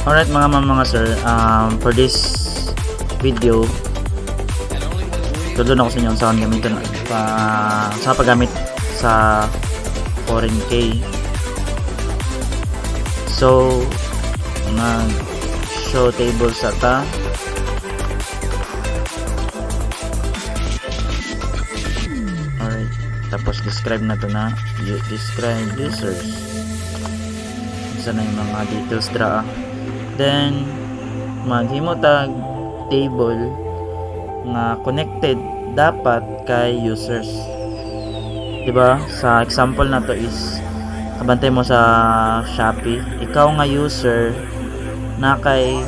Alright mga sir, for this video, tulungan ako sa inyo sa gamitin sa paggamit sa foreign key. So, mag-show table sa ta. Alright, tapos describe na to na describe users. Isa na yung mga details dra. Then maghimo tag table nga connected dapat kay users, diba? Sa example na to is kabantay mo sa Shopee, ikaw nga user na kay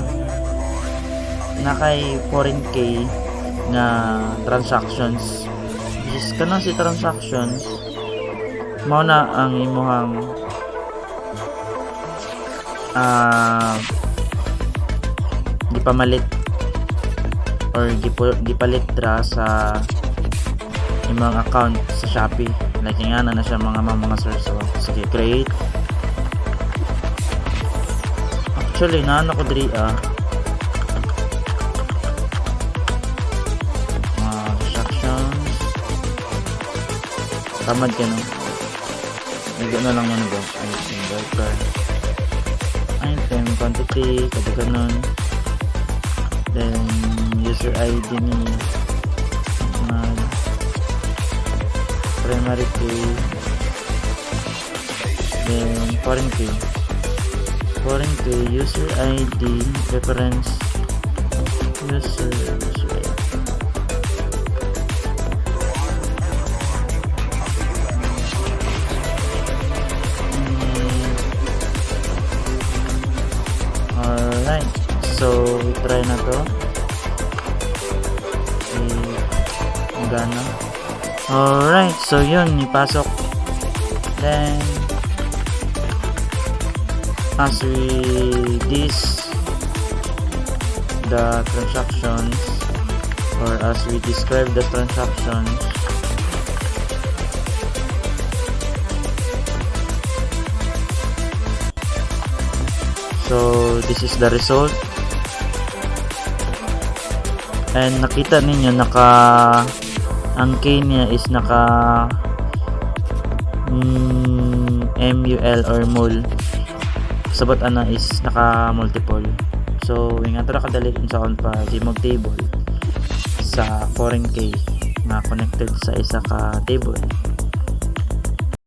foreign key nga transactions, is kanang si transactions mao na ang imuhang gipamalit or gipalit dra sa imong account sa Shopee. Like nga na siya mga sir. So sige, create. Actually naano ko diri transactions tamad ka no, nag na lang ano ba item quantity kada ganon. Then user ID ni primary key, then foreign key user ID reference user ID. Alright, so try na to. Gana. Alright, so yun, ipasok. Then as we this the transactions, or as we describe the transactions, so this is the result. And nakita ninyo ang key niya is naka MUL or mul. Sabot ana is naka multiple. So ingat ra kadali sa on pa Gmod table sa foreign key na connected sa isa ka table.